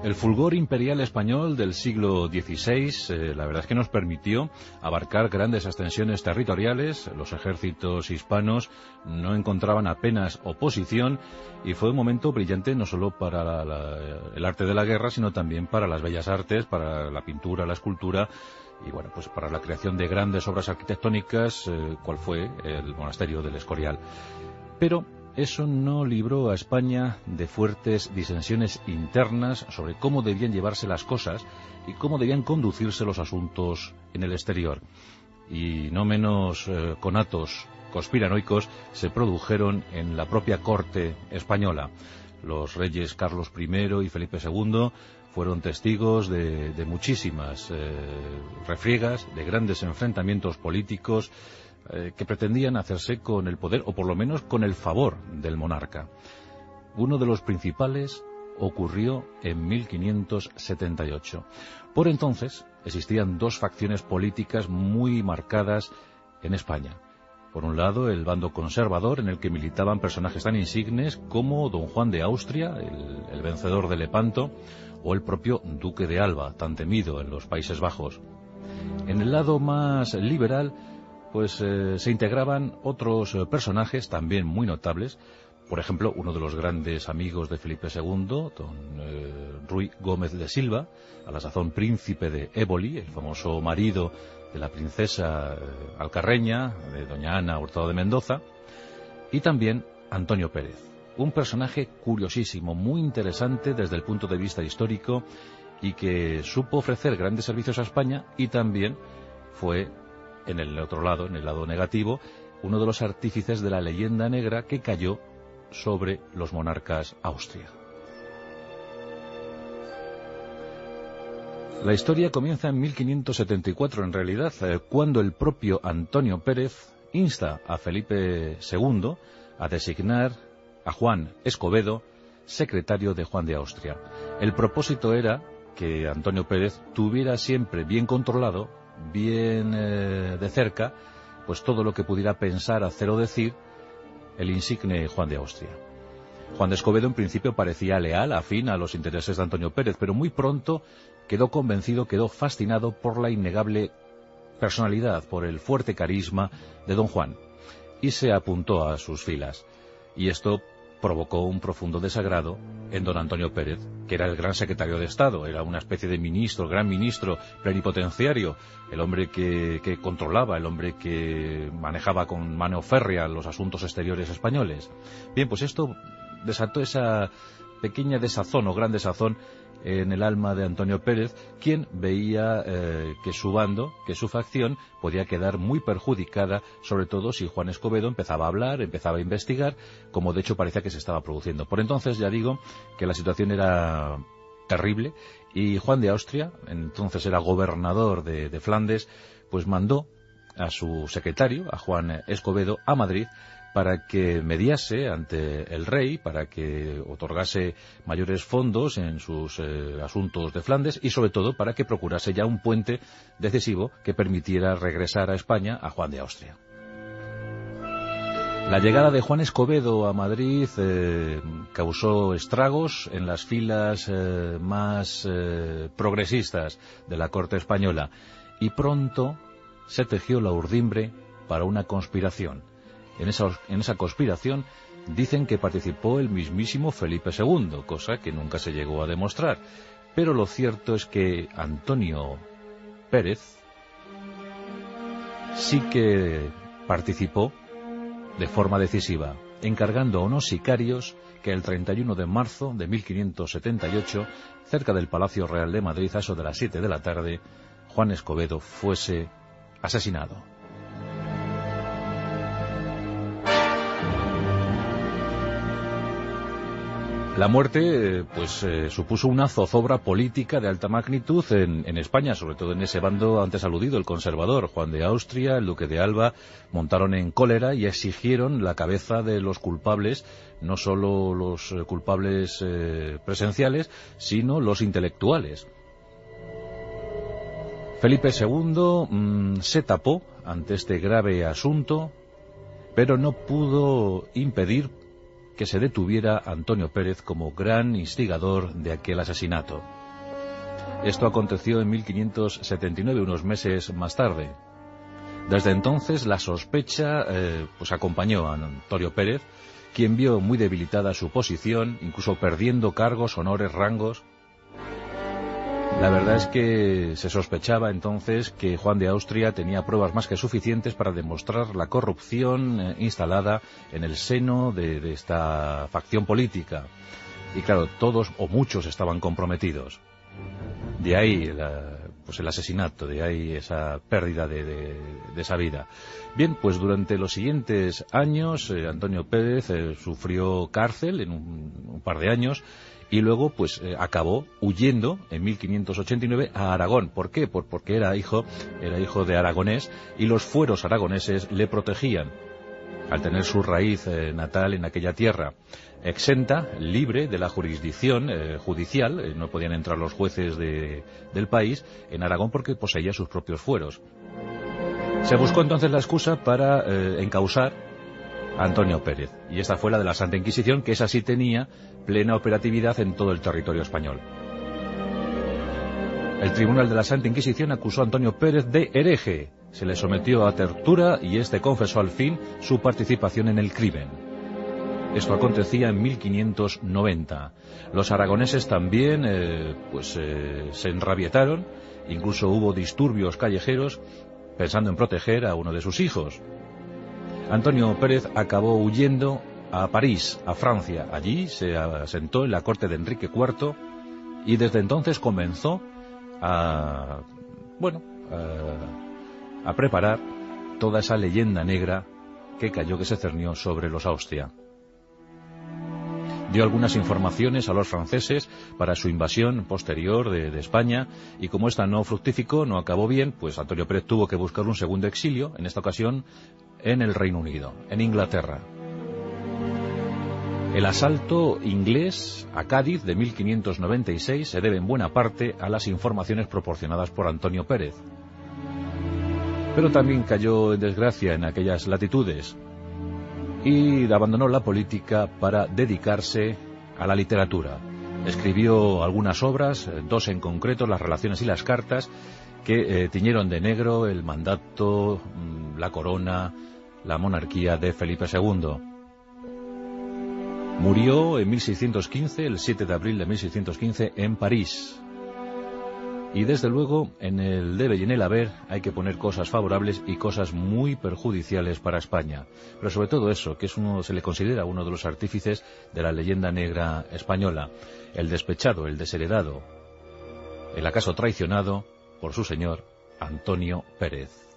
El fulgor imperial español del siglo XVI, la verdad es que nos permitió abarcar grandes extensiones territoriales. Los ejércitos hispanos no encontraban apenas oposición y fue un momento brillante no solo para el arte de la guerra, sino también para las bellas artes, para la pintura, la escultura y bueno, pues para la creación de grandes obras arquitectónicas, cual fue el monasterio del Escorial. Pero eso no libró a España de fuertes disensiones internas sobre cómo debían llevarse las cosas y cómo debían conducirse los asuntos en el exterior. Y no menos conatos conspiranoicos se produjeron en la propia corte española. Los reyes Carlos I y Felipe II fueron testigos de muchísimas refriegas, de grandes enfrentamientos políticos que pretendían hacerse con el poder, o por lo menos con el favor del monarca. Uno de los principales ocurrió en 1578. Por entonces existían dos facciones políticas muy marcadas en España. Por un lado, el bando conservador, en el que militaban personajes tan insignes como don Juan de Austria, el vencedor de Lepanto, o el propio duque de Alba, tan temido en los Países Bajos. En el lado más liberal, pues se integraban otros personajes también muy notables. Por ejemplo, uno de los grandes amigos de Felipe II, don Ruy Gómez de Silva, a la sazón príncipe de Éboli, el famoso marido de la princesa alcarreña, de doña Ana Hurtado de Mendoza, y también Antonio Pérez, un personaje curiosísimo, muy interesante desde el punto de vista histórico y que supo ofrecer grandes servicios a España y también fue, en el otro lado, en el lado negativo, uno de los artífices de la leyenda negra que cayó sobre los monarcas Austria. La historia comienza en 1574, en realidad, cuando el propio Antonio Pérez insta a Felipe II a designar a Juan Escobedo secretario de Juan de Austria. El propósito era que Antonio Pérez tuviera siempre bien controlado, bien de cerca, pues todo lo que pudiera pensar, hacer o decir el insigne Juan de Austria. Juan de Escobedo en principio parecía leal, afín a los intereses de Antonio Pérez, pero muy pronto quedó convencido, quedó fascinado por la innegable personalidad, por el fuerte carisma de don Juan, y se apuntó a sus filas. Y esto provocó un profundo desagrado en don Antonio Pérez, que era el gran secretario de Estado, era una especie de ministro, gran ministro plenipotenciario, el hombre que controlaba, el hombre que manejaba con mano férrea los asuntos exteriores españoles. Bien, pues esto desató esa pequeña desazón o gran desazón en el alma de Antonio Pérez, quien veía que su bando, que su facción, podía quedar muy perjudicada, sobre todo si Juan Escobedo empezaba a hablar, empezaba a investigar, como de hecho parecía que se estaba produciendo. Por entonces ya digo que la situación era terrible y Juan de Austria, entonces era gobernador de Flandes, pues mandó a su secretario, a Juan Escobedo, a Madrid, para que mediase ante el rey, para que otorgase mayores fondos en sus asuntos de Flandes y sobre todo para que procurase ya un puente decisivo que permitiera regresar a España a Juan de Austria. La llegada de Juan Escobedo a Madrid causó estragos en las filas más progresistas de la corte española y pronto se tejió la urdimbre para una conspiración. En esa conspiración dicen que participó el mismísimo Felipe II, cosa que nunca se llegó a demostrar. Pero lo cierto es que Antonio Pérez sí que participó de forma decisiva, encargando a unos sicarios que el 31 de marzo de 1578, cerca del Palacio Real de Madrid, a eso de las 7 de la tarde, Juan Escobedo fuese asesinado. La muerte supuso una zozobra política de alta magnitud en España, sobre todo en ese bando antes aludido, el conservador. Juan de Austria, el duque de Alba, montaron en cólera y exigieron la cabeza de los culpables, no solo los culpables presenciales, sino los intelectuales. Felipe II se tapó ante este grave asunto, pero no pudo impedir que se detuviera a Antonio Pérez como gran instigador de aquel asesinato. Esto aconteció en 1579, unos meses más tarde. Desde entonces la sospecha pues acompañó a Antonio Pérez, quien vio muy debilitada su posición, incluso perdiendo cargos, honores, rangos. La verdad es que se sospechaba entonces que Juan de Austria tenía pruebas más que suficientes para demostrar la corrupción instalada en el seno de esta facción política. Y claro, todos o muchos estaban comprometidos. De ahí el asesinato, de ahí esa pérdida de esa vida. Bien, pues durante los siguientes años Antonio Pérez sufrió cárcel en un par de años y luego pues acabó huyendo en 1589 a Aragón. ¿Por qué? Porque era hijo de aragonés y los fueros aragoneses le protegían al tener su raíz natal en aquella tierra. Exenta, libre de la jurisdicción judicial, no podían entrar los jueces del país en Aragón porque poseía sus propios fueros. Se buscó entonces la excusa para encausar a Antonio Pérez, y esta fue la de la Santa Inquisición, que esa sí tenía plena operatividad en todo el territorio español. El Tribunal de la Santa Inquisición acusó a Antonio Pérez de hereje, se le sometió a tortura y este confesó al fin su participación en el crimen. Esto acontecía en 1590. Los aragoneses también se enrabietaron, incluso hubo disturbios callejeros pensando en proteger a uno de sus hijos. Antonio Pérez acabó huyendo a París, a Francia. Allí se asentó en la corte de Enrique IV y desde entonces comenzó a preparar toda esa leyenda negra que se cernió sobre los Austria. Dio algunas informaciones a los franceses para su invasión posterior de España, y como esta no fructificó, no acabó bien, pues Antonio Pérez tuvo que buscar un segundo exilio, en esta ocasión en el Reino Unido, en Inglaterra. El asalto inglés a Cádiz de 1596 se debe en buena parte a las informaciones proporcionadas por Antonio Pérez. Pero también cayó en desgracia en aquellas latitudes y abandonó la política para dedicarse a la literatura. Escribió algunas obras, dos en concreto, Las relaciones y las cartas, que tiñeron de negro el mandato, la corona, la monarquía de Felipe II. Murió en 1615, el 7 de abril de 1615, en París. Y desde luego, en el debe y en el haber hay que poner cosas favorables y cosas muy perjudiciales para España. Pero sobre todo eso, que se le considera uno de los artífices de la leyenda negra española. El despechado, el desheredado, el acaso traicionado por su señor, Antonio Pérez.